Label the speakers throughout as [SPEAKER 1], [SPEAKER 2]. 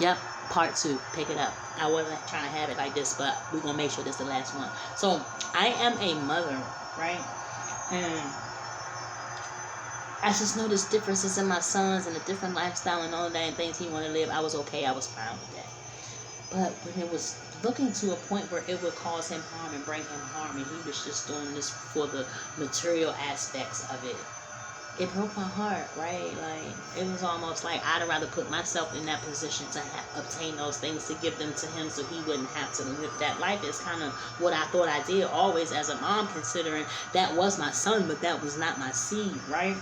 [SPEAKER 1] Yep, part 2. Pick it up. I wasn't trying to have it like this, but we're going to make sure this is the last one. So, I am a mother, right? And I just noticed differences in my sons and the different lifestyle and all that and things he wanted to live. I was okay. I was fine with that. But when it was looking to a point where it would cause him harm and bring him harm, and he was just doing this for the material aspects of it, it broke my heart, right? Like, it was almost like I'd rather put myself in that position to obtain those things, to give them to him so he wouldn't have to live that life. Is kind of what I thought I did always as a mom, considering that was my son, but that was not my seed, right?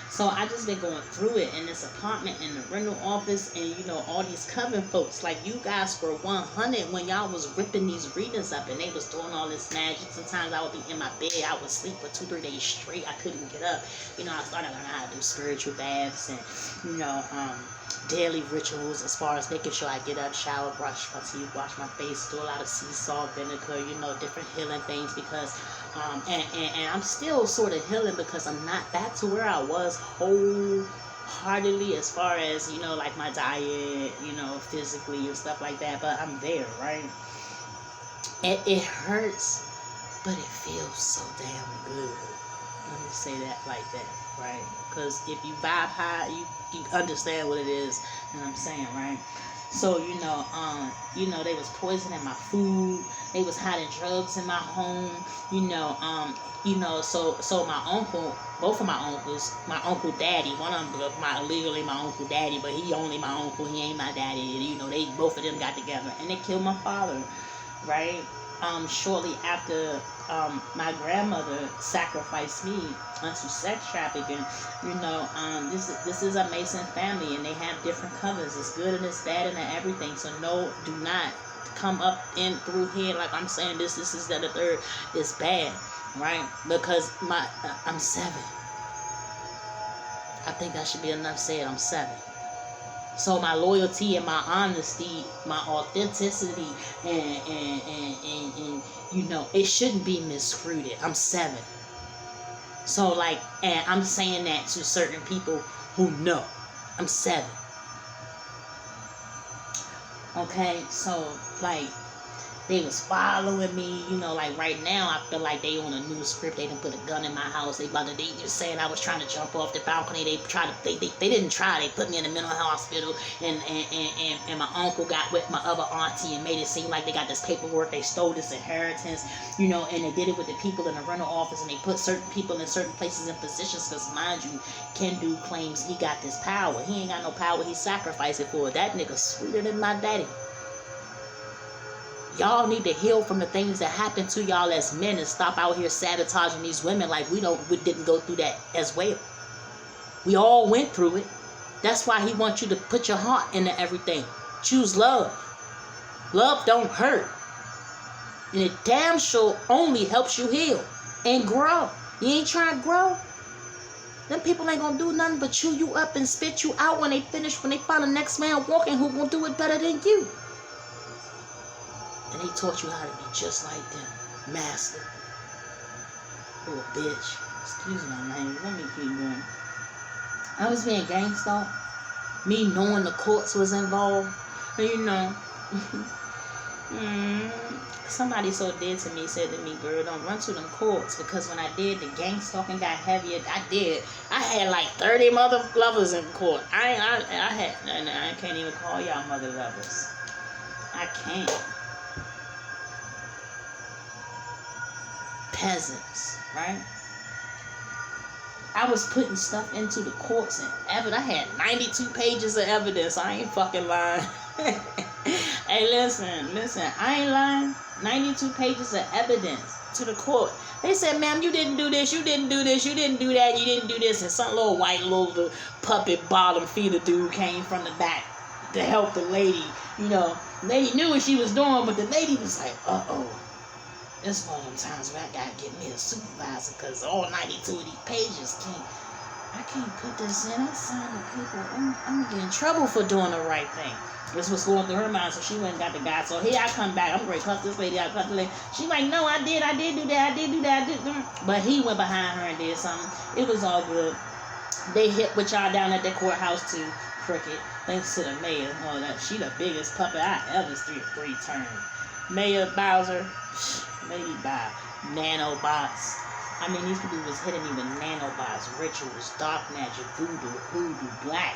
[SPEAKER 1] So I just been going through it in this apartment, in the rental office, and you know, all these coven folks. Like, you guys were 100 when y'all was ripping these readings up and they was doing all this magic. Sometimes I would be in my bed, I would sleep for 2-3 days straight. I couldn't get up. You know, I started learning how to do spiritual baths and, you know, daily rituals as far as making sure I get up, shower, brush my teeth, wash my face, do a lot of sea salt, vinegar, you know, different healing things, because and I'm still sort of healing, because I'm not back to where I was wholeheartedly as far as, you know, like my diet, you know, physically and stuff like that, but I'm there, right? It hurts, but it feels so damn good. Let me say that like that, right? Because if you vibe high, you understand what it is, you know what I'm saying, right? So, you know, they was poisoning my food. They was hiding drugs in my home. So my uncle, both of my uncles, my uncle daddy, one of them, legally my uncle daddy, but he only my uncle. He ain't my daddy. You know, they both of them got together and they killed my father, right? Shortly after my grandmother sacrificed me unto sex trafficking. You know, this is a Mason family, and they have different covers. It's good and it's bad and everything. So no, do not come up in through here like I'm saying this is that the third is bad, right? Because I'm 7. I think that should be enough said. I'm 7. So my loyalty and my honesty, my authenticity, and you know, it shouldn't be miscruited. I'm 7. So like, and I'm saying that to certain people who know. I'm 7. Okay, so like, they was following me, you know, like right now I feel like they on a new script. They done put a gun in my house. They just saying I was trying to jump off the balcony. They didn't try. They put me in the mental hospital, and my uncle got with my other auntie and made it seem like they got this paperwork. They stole this inheritance, you know, and they did it with the people in the rental office, and they put certain people in certain places and positions, because mind you, Kendu claims he got this power. He ain't got no power. He sacrificed it for it. That nigga sweeter than my daddy. Y'all need to heal from the things that happened to y'all as men and stop out here sabotaging these women like we didn't go through that as well. We all went through it. That's why he wants you to put your heart into everything. Choose love. Love don't hurt. And it damn sure only helps you heal and grow. You ain't trying to grow? Them people ain't gonna do nothing but chew you up and spit you out when they finish, when they find the next man walking who gonna do it better than you. And they taught you how to be just like them. Master. Little bitch. Excuse my language. Let me keep going. I was being gang stalked. Me knowing the courts was involved. You know. Somebody so dead to me said to me, girl, don't run to them courts. Because when I did, the gang stalking got heavier. I had like 30 mother lovers in court. I can't even call y'all mother lovers. I can't. Peasants, right? I was putting stuff into the courts and evidence. I had 92 pages of evidence. I ain't fucking lying. Hey, listen, I ain't lying. 92 pages of evidence to the court. They said, ma'am, you didn't do this, you didn't do this, you didn't do that, you didn't do this. And some little white little puppet bottom feeder dude came from the back to help the lady. You know, the lady knew what she was doing, but the lady was like, uh-oh. It's one of them times where I gotta get me a supervisor, because all 92 of these pages I can't put this in. I signed the paper. I'm gonna get in trouble for doing the right thing. This was going through her mind, so she went and got the guy. So here I come back. I'm going to cuss this lady out, cuss the lady. She like, no, I did do that, But he went behind her and did something. It was all good. They hit with y'all down at the courthouse too. crooked. Thanks to the mayor. Oh, that she the biggest puppet I ever three-turned. Mayor Bowser, maybe by nanobots. I mean, these people was hitting me with nanobots, rituals, dark magic, voodoo, hoodoo, black.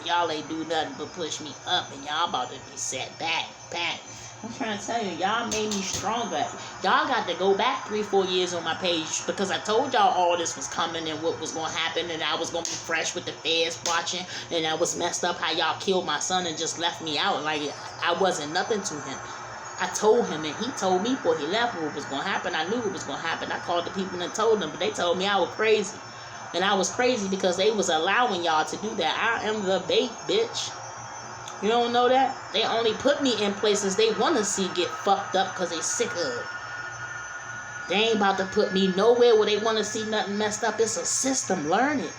[SPEAKER 1] Y'all ain't do nothing but push me up, and y'all about to be set back. I'm trying to tell you, y'all made me stronger. Y'all got to go back 3-4 years on my page because I told y'all all this was coming and what was going to happen, and I was going to be fresh with the feds watching, and I was messed up how y'all killed my son and just left me out like I wasn't nothing to him. I told him, and he told me before he left what was going to happen. I knew what was going to happen. I called the people and told them, but they told me I was crazy. And I was crazy because they was allowing y'all to do that. I am the bait, bitch. You don't know that? They only put me in places they want to see get fucked up because they sick of. They ain't about to put me nowhere where they want to see nothing messed up. It's a system. Learn it.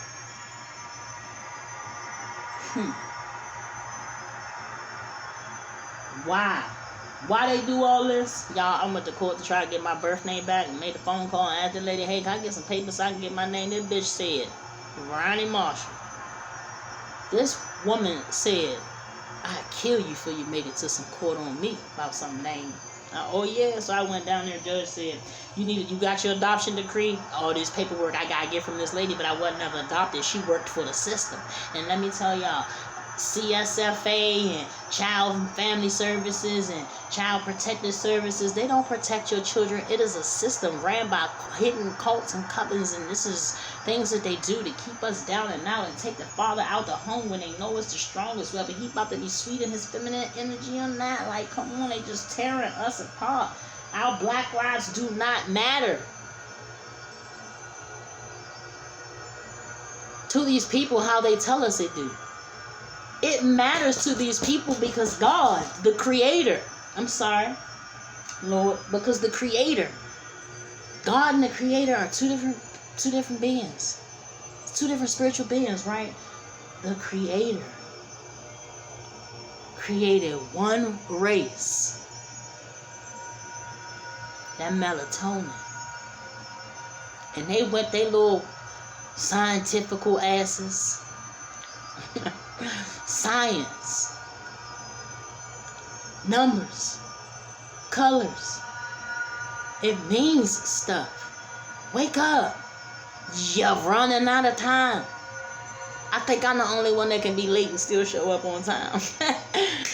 [SPEAKER 1] Why? Why they do all this? Y'all, I went to court to try to get my birth name back and made a phone call and asked the lady, hey, can I get some papers so I can get my name? This bitch said, Ronnie Marshall. This woman said, I'd kill you before you make it to some court on me about some name. Oh yeah, so I went down there. Judge said, you got your adoption decree? All this paperwork I gotta get from this lady, but I wasn't never adopted. She worked for the system. And let me tell y'all, CSFA and Child and Family Services and Child Protective Services, they don't protect your children. It is a system ran by hidden cults and covens, and this is things that they do to keep us down and out and take the father out the home when they know it's the strongest weapon. He about to be sweet in his feminine energy on that. Like, come on, they just tearing us apart. Our black lives do not matter to these people how they tell us it do. It matters to these people because God, the Creator, Lord, because the Creator, God and the Creator are two different beings. It's two different spiritual beings, right? The Creator created one race, that melatonin, and they went their little scientifical asses. Science, numbers, colors, it means stuff. Wake up. You're running out of time. I think I'm the only one that can be late and still show up on time.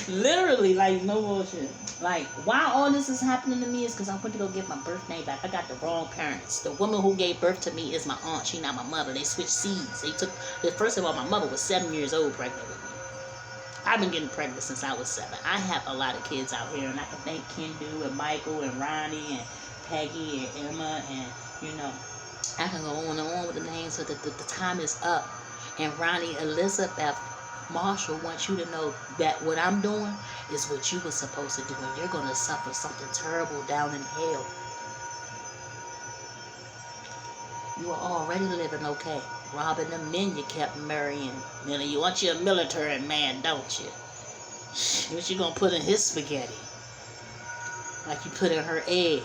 [SPEAKER 1] Literally, like, no bullshit. Like, why all this is happening to me is because I went to go get my birth name back. I got the wrong parents. The woman who gave birth to me is my aunt. She not my mother. They switched seeds. First of all, my mother was 7 years old pregnant with me. I've been getting pregnant since I was 7. I have a lot of kids out here, and I can thank Kendu and Michael and Ronnie and Peggy and Emma, and, I can go on and on with the names, so that the time is up. And Ronnie Elizabeth Marshall wants you to know that what I'm doing is what you were supposed to do, and you're going to suffer something terrible down in hell. You are already living okay. Robbing them men you kept marrying. You want you a military man, don't you? What you going to put in his spaghetti? Like you put in her egg.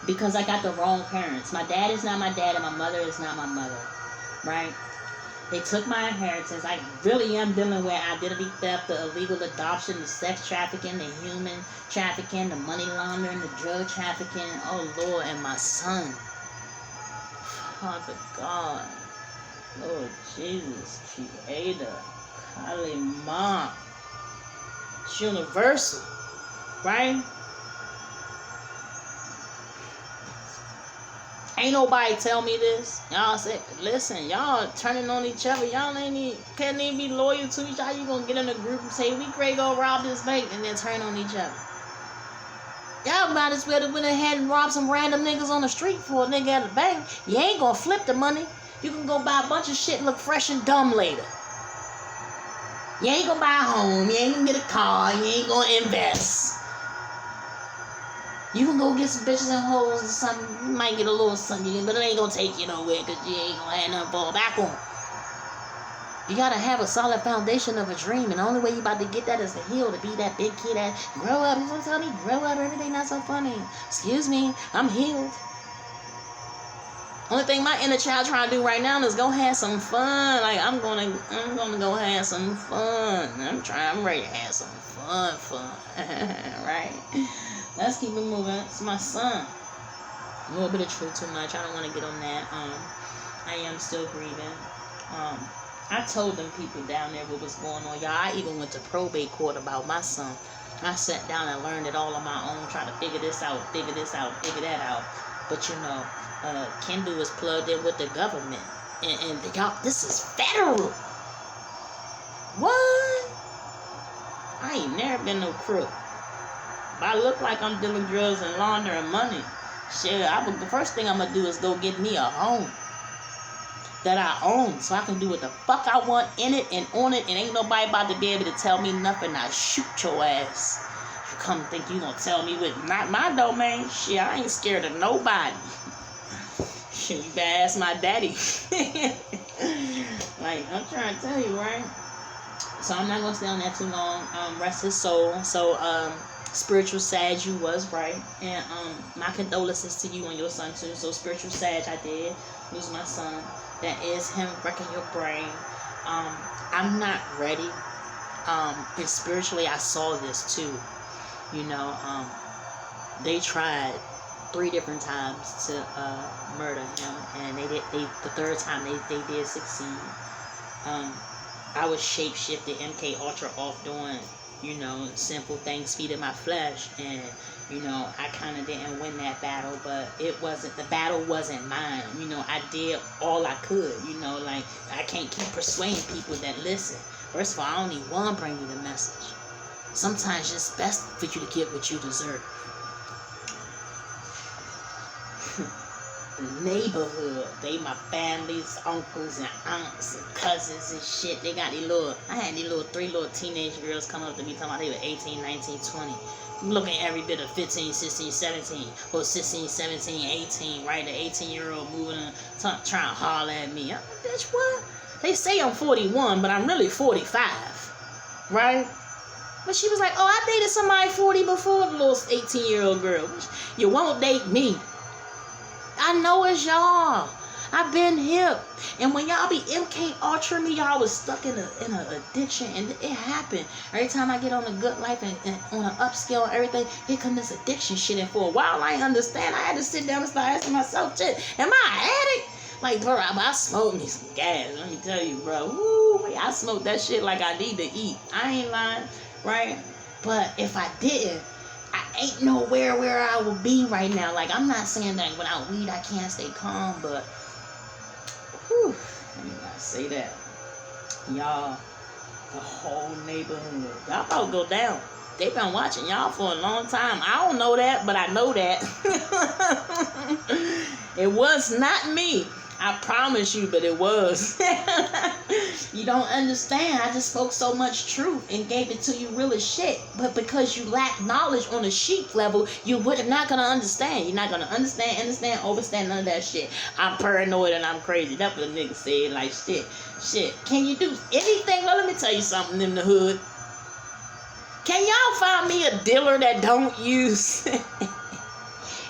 [SPEAKER 1] Because I got the wrong parents. My dad is not my dad and my mother is not my mother. Right? They took my inheritance. I really am dealing with identity theft, the illegal adoption, the sex trafficking, the human trafficking, the money laundering, the drug trafficking. Oh, Lord, and my son. Father God. Lord Jesus, Creator. Kali Ma. It's universal. Right? Ain't nobody tell me this. Y'all say, listen, y'all turning on each other. Y'all can't even be loyal to each other. You gonna get in a group and say, we great go rob this bank, and then turn on each other. Y'all might as well have went ahead and robbed some random niggas on the street for a nigga at the bank. You ain't gonna flip the money. You can go buy a bunch of shit and look fresh and dumb later. You ain't gonna buy a home. You ain't gonna get a car. You ain't gonna invest. You can go get some bitches and hoes or something. You might get a little something, but it ain't gonna take you nowhere because you ain't gonna have nothing to fall back on. You gotta have a solid foundation of a dream, and the only way you about to get that is to heal, to be that big kid that grow up. You gonna tell me, grow up, everything not so funny. Excuse me, I'm healed. Only thing my inner child trying to do right now is go have some fun. Like I'm gonna go have some fun. I'm ready to have some fun. Right? Let's keep it moving. It's my son. A little bit of truth too much. I don't want to get on that. I am still grieving. I told them people down there what was going on. Y'all, I even went to probate court about my son. I sat down and learned it all on my own, trying to figure this out, figure that out. But you know, Kendu is plugged in with the government. And y'all, this is federal. What? I ain't never been no crook. But I look like I'm dealing drugs and laundering money. Shit, the first thing I'm going to do is go get me a home that I own so I can do what the fuck I want in it and on it, and ain't nobody about to be able to tell me nothing. I shoot your ass. You come think you gonna tell me what not my domain? Shit, I ain't scared of nobody. Shit, you better ask my daddy. Like, I'm trying to tell you, right? So I'm not gonna stay on that too long. Rest his soul. So, spiritual Sag, you was right. And my condolences to you and your son too. So spiritual Sag, I did lose my son. That is him wrecking your brain. I'm not ready. And spiritually, I saw this too. You know, they tried 3 different times to murder him, and the third time they did succeed. I was shapeshifted MK Ultra off doing, you know, simple things, feeding my flesh, and you know, I kind of didn't win that battle, but the battle wasn't mine. You know, I did all I could, you know, like, I can't keep persuading people that listen. First of all, I only want to bring you the message. Sometimes it's best for you to get what you deserve. The neighborhood, they my families, uncles and aunts and cousins and shit. They got I had these 3 little teenage girls come up to me talking about they were 18, 19, 20. I'm looking at every bit of 15, 16, 17, or 16, 17, 18, right? The 18-year-old moving and trying to holler at me. I'm like, bitch, what? They say I'm 41, but I'm really 45, right? But she was like, oh, I dated somebody 40 before, the little 18-year-old girl. You won't date me. I know it's y'all. I've been hip. And when y'all be MK Ultra me, y'all was stuck in a addiction. And it happened. Every time I get on a good life and on an upscale and everything, here come this addiction shit. And for a while, I ain't understand. I had to sit down and start asking myself, shit, am I an addict? Like, bro, I smoked me some gas. Let me tell you, bro. Woo, I smoked that shit like I need to eat. I ain't lying, right? But if I didn't, I ain't nowhere where I would be right now. Like, I'm not saying that without weed I can't stay calm, but whew, let me not say that. Y'all, the whole neighborhood, y'all about to go down. They been watching y'all for a long time. I don't know that, but I know that. It was not me. I promise you, but it was. You don't understand. I just spoke so much truth and gave it to you real as shit. But because you lack knowledge on a sheep level, you're not going to understand. You're not going to understand, overstand, none of that shit. I'm paranoid and I'm crazy. That's what a nigga said. Like, shit. Can you do anything? Well, let me tell you something in the hood. Can y'all find me a dealer that don't use?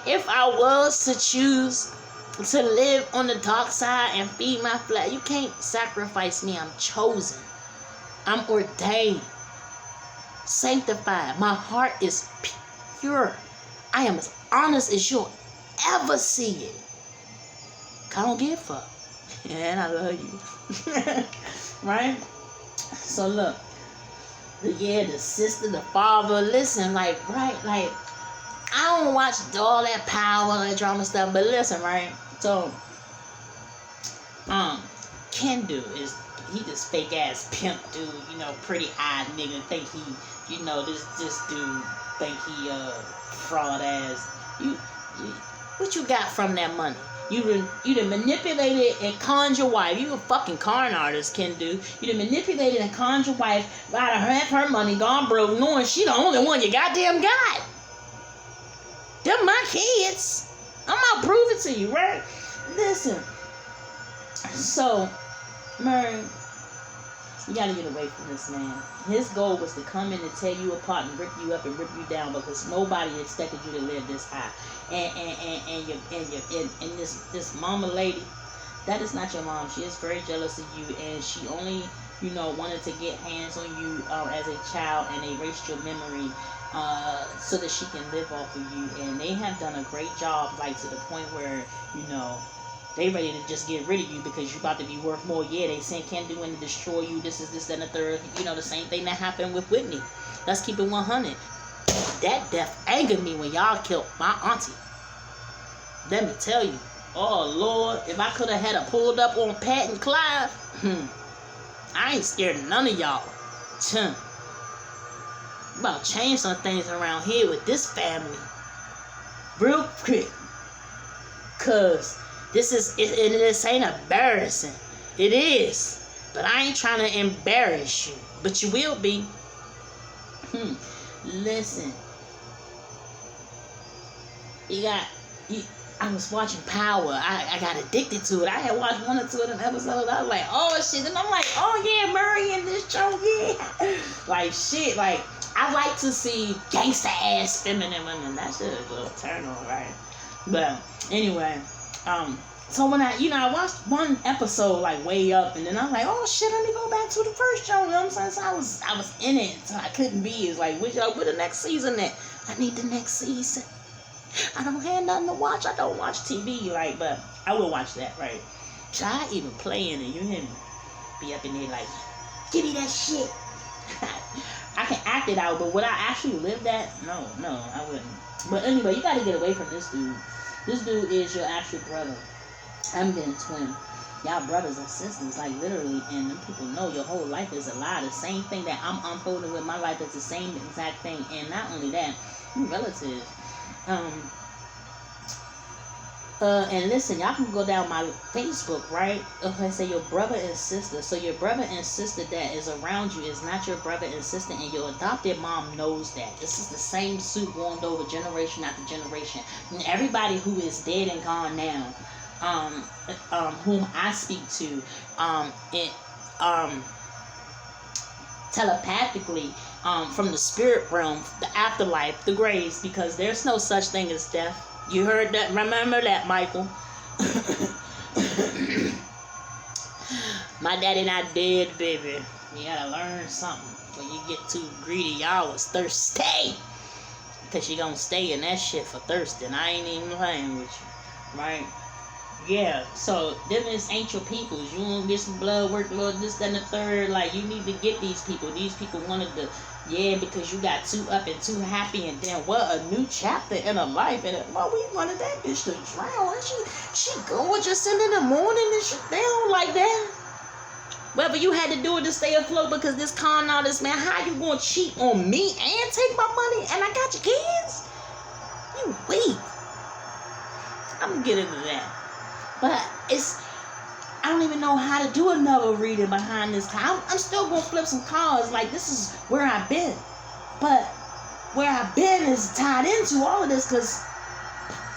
[SPEAKER 1] If I was to choose to live on the dark side and feed my flesh, you can't sacrifice me. I'm chosen. I'm ordained. Sanctified. My heart is pure. I am as honest as you'll ever see it. I don't give a fuck. And I love you. Right? So look. The sister, the father, listen, like, right? Like, I don't watch all that power, all that drama stuff, but listen, right? So, Kendu he this fake ass pimp dude, you know, pretty eyed nigga, think he, you know, this dude think he fraud ass. You what you got from that money? You done manipulated and conned your wife. You a fucking con artist, Kendu. You done manipulated and conned your wife out of half her money, gone broke, knowing she the only one you goddamn got. Them my kids. I'm gonna prove it to you, right? Listen. So, Murray, You gotta get away from this man. His goal was to come in and tear you apart and rip you up and rip you down because nobody expected you to live this high. And this mama lady, that is not your mom. She is very jealous of you, and she only wanted to get hands on you as a child and erased your memory so that she can live off of you. And they have done a great job, like to the point where they ready to just get rid of you because you about to be worth more. Yeah, they saying can't do anything to destroy you. This, that, and the third. The same thing that happened with Whitney. Let's keep it 100. That death angered me when y'all killed my auntie. Let me tell you. Oh, Lord. If I could have had her pulled up on Pat and Clive, I ain't scared of none of y'all. About to change some things around here with this family. Real quick. Because this ain't embarrassing. It is. But I ain't trying to embarrass you. But you will be. Listen. I was watching Power. I got addicted to it. I had watched 1 or 2 of them episodes. I was like, oh shit. And I'm like, oh yeah, Murray in this show, yeah. Like shit, like I like to see gangster ass feminine women. That shit is a little turn on, right? But anyway, so when I watched one episode like way up, and then I'm like, oh shit, let me go back to the first show. You know what I'm saying? So I was in it, so I couldn't be. It's like, where the next season at? I need the next season. I don't have nothing to watch. I don't watch TV, like, but I will watch that, right? So I even play in it. You hear me? Be up in there like, give me that shit. I can act it out, but would I actually live that? No, I wouldn't. But anyway, you gotta get away from this dude. This dude is your actual brother. I'm being twin. Y'all brothers and sisters, like literally, and them people know your whole life is a lie. The same thing that I'm unfolding with my life is the same exact thing. And not only that, you relatives. And listen, y'all can go down my Facebook, right? Okay, say your brother and sister. So your brother and sister that is around you is not your brother and sister, and your adopted mom knows that. This is the same soup going over generation after generation. And everybody who is dead and gone now, whom I speak to, telepathically, from the spirit realm, the afterlife, the graves, because there's no such thing as death. You heard that? Remember that, Michael? My daddy not dead, baby. You gotta learn something when you get too greedy. Y'all was thirsty. Because you gonna stay in that shit for thirsting. I ain't even playing with you. Right? Yeah, so them is ancient peoples. You want to get some blood work, Lord, this, that, and the third. Like, you need to get these people. These people wanted to, because you got too up and too happy, and then what a new chapter in her life. And we wanted that bitch to drown. And she gorgeous in the morning and shit. They don't like that. Well, but you had to do it to stay afloat because this con artist, man, how you gonna cheat on me and take my money and I got your kids? You weak. I'm gonna get into that. But I don't even know how to do another reading behind this. I'm still going to flip some cards. Like, this is where I've been. But where I've been is tied into all of this because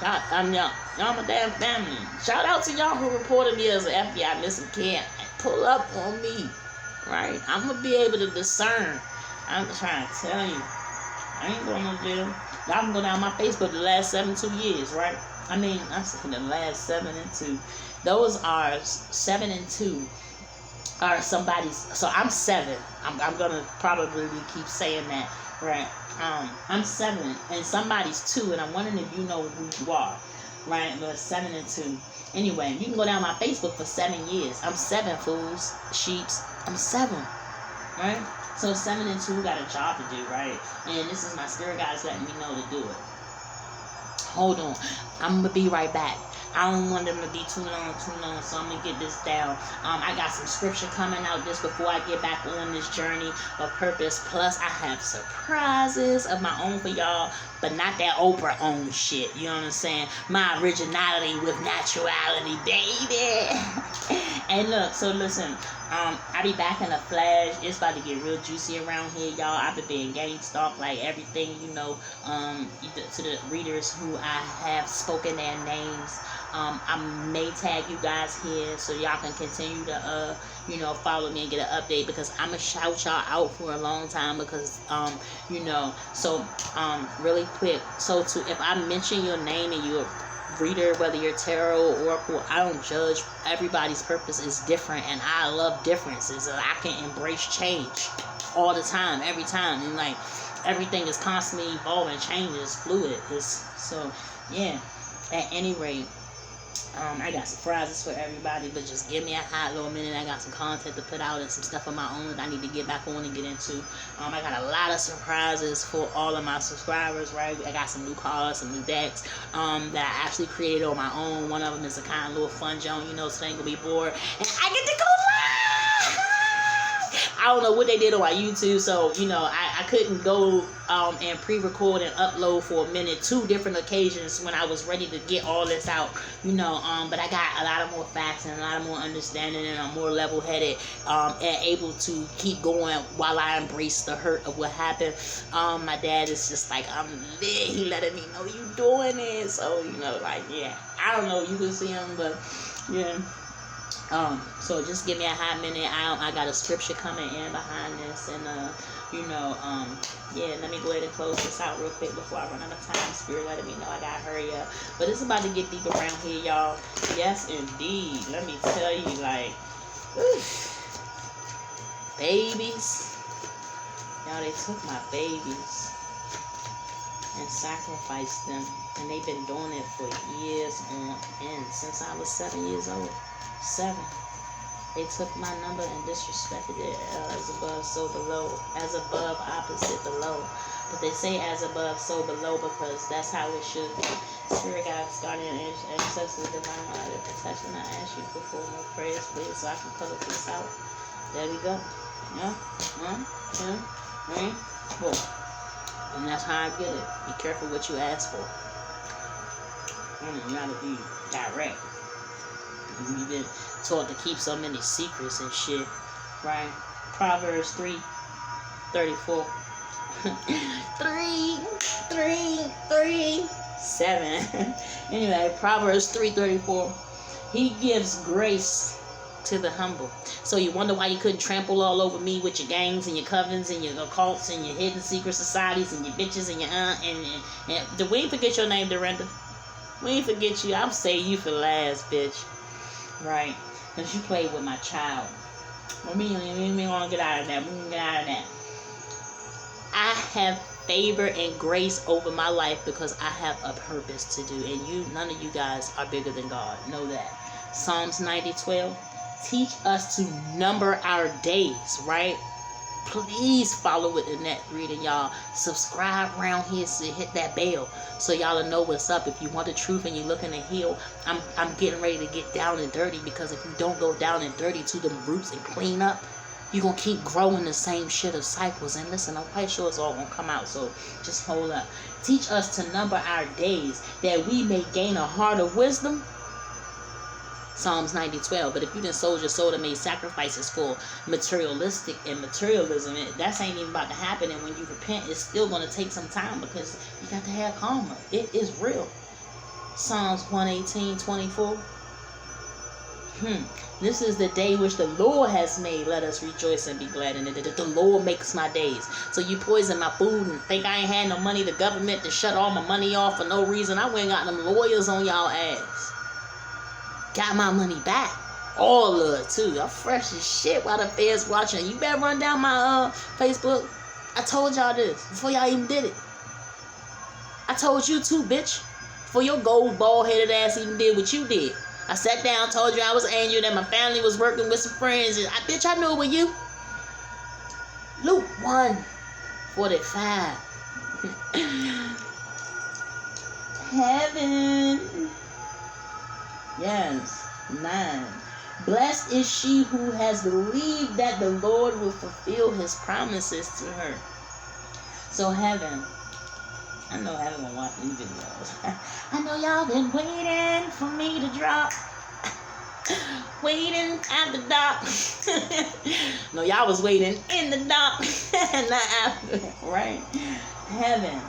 [SPEAKER 1] I'm young. Y'all my damn family. Shout out to y'all who reported me as an FBI missing kid. Pull up on me. Right? I'm going to be able to discern. I'm trying to tell you. I ain't going to jail. Y'all can go down my Facebook the last 72 years, right? I mean, I'm saying the last 7 and 2. Those are 7 and 2 are somebody's. So I'm 7. I'm gonna probably keep saying that, right? I'm 7 and somebody's 2, and I'm wondering if you know who you are, right? But 7 and 2. Anyway, you can go down my Facebook for 7 years. I'm 7, fools, sheeps. I'm 7, right? So 7 and 2 got a job to do, right? And this is my spirit guides letting me know to do it. Hold on. I'm going to be right back. I don't want them to be too long, so I'm going to get this down. I got some scripture coming out just before I get back on this journey of purpose. Plus, I have surprises of my own for y'all, but not that Oprah own shit. You know what I'm saying? My originality with naturality, baby. And look, so listen. I be back in a flash. It's about to get real juicy around here, y'all. I've been being gang stalked, like everything, to the readers who I have spoken their names. I may tag you guys here so y'all can continue to follow me and get an update, because I'm gonna shout y'all out for a long time, because so really quick, so if I mention your name and you're a reader, whether you're tarot or oracle, I don't judge. Everybody's purpose is different, and I love differences, and I can embrace change all the time, every time, and like everything is constantly evolving, changes, fluid. So yeah, at any rate, I got surprises for everybody, but just give me a hot little minute. I got some content to put out and some stuff of my own that I need to get back on and get into. I got a lot of surprises for all of my subscribers, right? I got some new cards, some new decks that I actually created on my own. One of them is a kind of little fun joint, so they ain't gonna be bored. And I get to go live! I don't know what they did on my YouTube, so I couldn't go and pre-record and upload for a minute, 2 different occasions when I was ready to get all this out, but I got a lot of more facts and a lot of more understanding, and I'm more level-headed and able to keep going while I embrace the hurt of what happened. My dad is just like, I'm lit, he letting me know you doing it, so yeah, I don't know, you can see him, but yeah. So just give me a hot minute. I got a scripture coming in behind this, and yeah, let me go ahead and close this out real quick before I run out of time. Spirit letting me know I gotta hurry up, but it's about to get deep around here, y'all. Yes, indeed. Let me tell you, like, babies, y'all, they took my babies and sacrificed them, and they've been doing it for years on end, since I was 7 years old. 7. They took my number and disrespected it. As above, so below. As above, opposite below. But they say as above, so below, because that's how it should be. Spirit guides, guardian, ancestors, divine light, and protection. I ask you for more prayers, please, so I can color this out. There we go. Yeah. 1, 2, 3, 4. And that's how I get it. Be careful what you ask for. You gotta be direct. We've been taught to keep so many secrets and shit, right? Proverbs 3:34. 7. Anyway, Proverbs 3:34. He gives grace to the humble. So you wonder why you couldn't trample all over me with your gangs and your covens and your occults and your hidden secret societies and your bitches and your and we ain't forget your name, Dorinda. We ain't forget you. I'm saying you for last, bitch. Right? Because you played with my child. Well, me want to get out of that. We can get out of that. I have favor and grace over my life because I have a purpose to do. And none of you guys are bigger than God. Know that. Psalms 90:12. Teach us to number our days, right? Please follow it in that reading, y'all. Subscribe around here, so hit that bell so y'all will know what's up. If you want the truth and you're looking to heal, I'm getting ready to get down and dirty, because if you don't go down and dirty to them roots and clean up, you're going to keep growing the same shit of cycles. And listen, I'm quite sure it's all going to come out, so just hold up. Teach us to number our days that we may gain a heart of wisdom. Psalms 90:12. But if you done sold your soul and made sacrifices for materialistic and materialism, that ain't even about to happen. And when you repent, it's still going to take some time, because you got to have karma. It is real. Psalms 118:24. This is the day which the Lord has made. Let us rejoice and be glad in it. The Lord makes my days. So you poison my food and think I ain't had no money, the government to shut all my money off for no reason. I went and got them lawyers on y'all ass. Got my money back. All of it, too. I'm fresh as shit while the feds watching. You better run down my Facebook. I told y'all this before y'all even did it. I told you too, bitch. Before your gold bald-headed ass even did what you did. I sat down, told you I was angry, that my family was working with some friends. And bitch, I knew it was you. Luke 1:45. Heaven. Yes. 9. Blessed is she who has believed that the Lord will fulfill his promises to her. So heaven. I know heaven will watch these videos. I know y'all been waiting for me to drop. Waiting at the dock. No, y'all was waiting in the dock. Not after. Right? Heaven.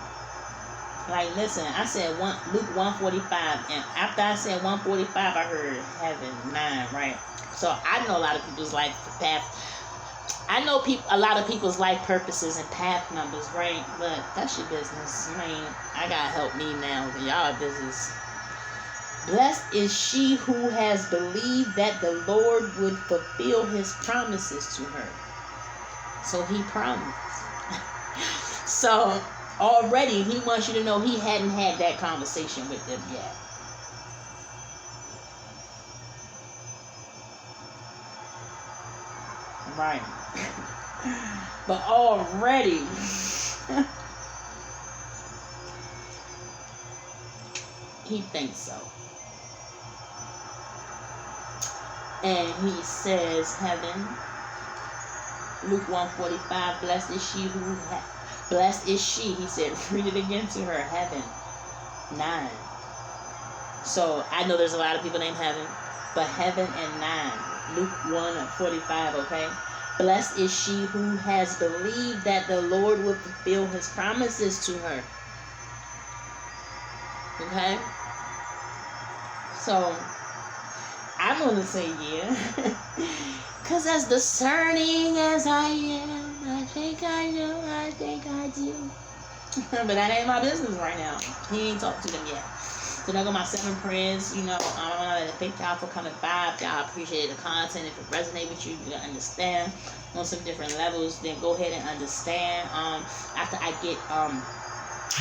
[SPEAKER 1] Like, listen, I said Luke 145, and after I said 145, I heard heaven 9, right? So I know a lot of people's life path. I know a lot of people's life purposes and path numbers, right? But that's your business. I mean, I gotta help me now. Y'all business. Blessed is she who has believed that the Lord would fulfill his promises to her. So he promised. So already he wants you to know he hadn't had that conversation with them yet. Right. But already he thinks so. And he says, heaven, Luke 145, blessed is she, he said, read it again to her, heaven, 9. So I know there's a lot of people named Heaven, but heaven and 9, Luke 1:45, okay? Blessed is she who has believed that the Lord will fulfill his promises to her. Okay? So I'm going to say yeah. Because as discerning as I am, I think I do. But that ain't my business right now. He ain't talked to them yet. So there go my 7 prayers. You know, thank y'all for coming by. If y'all appreciate the content, if it resonates with you, you understand on some different levels, then go ahead and understand. After I get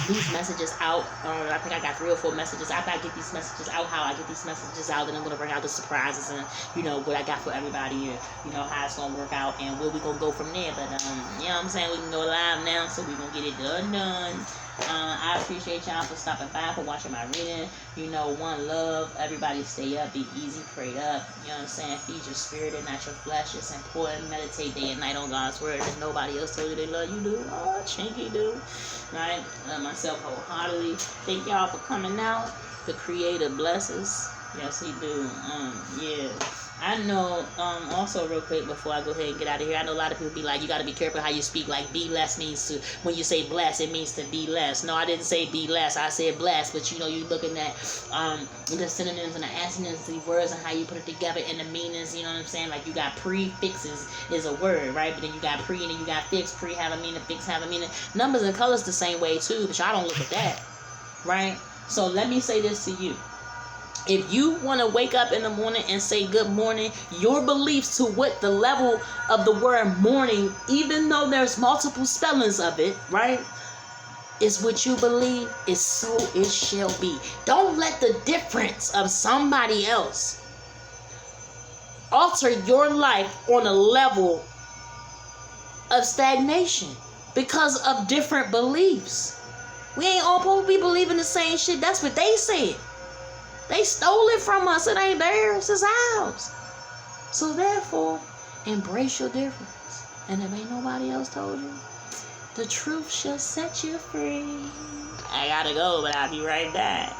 [SPEAKER 1] these messages out, I think I got 3 or 4 messages. After I get these messages out, how I get these messages out, then I'm going to bring out the surprises and, you know, what I got for everybody and, you know, how it's going to work out and where we going to go from there. But, you know what I'm saying? We can go live now, so we're going to get it done. I appreciate y'all for stopping by, for watching my reading. You know, one love. Everybody stay up, be easy, pray up. You know what I'm saying? Feed your spirit and not your flesh. It's important. Meditate day and night on God's word. If nobody else told you they love you, do. Oh, Chinky do. Right? Love myself wholeheartedly. Thank y'all for coming out. The Creator blesses. Yes, he do. Yeah. I know, also real quick before I go ahead and get out of here, I know a lot of people be like, you got to be careful how you speak. Like, be less means to, when you say bless, it means to be less. No, I didn't say be less. I said bless. But, you know, you're looking at the synonyms and the antonyms, the words and how you put it together and the meanings, you know what I'm saying? Like, you got prefixes is a word, right? But then you got pre and then you got fix. Pre have a meaning, fix have a meaning. Numbers and colors the same way, too, but y'all don't look at that, right? So let me say this to you. If you want to wake up in the morning and say good morning, your beliefs to what the level of the word morning, even though there's multiple spellings of it, right, is what you believe, is so it shall be. Don't let the difference of somebody else alter your life on a level of stagnation because of different beliefs. We ain't all supposed to be believing the same shit. That's what they said. They stole it from us. It ain't theirs. It's ours. So therefore, embrace your difference. And if ain't nobody else told you, the truth shall set you free. I gotta go, but I'll be right back.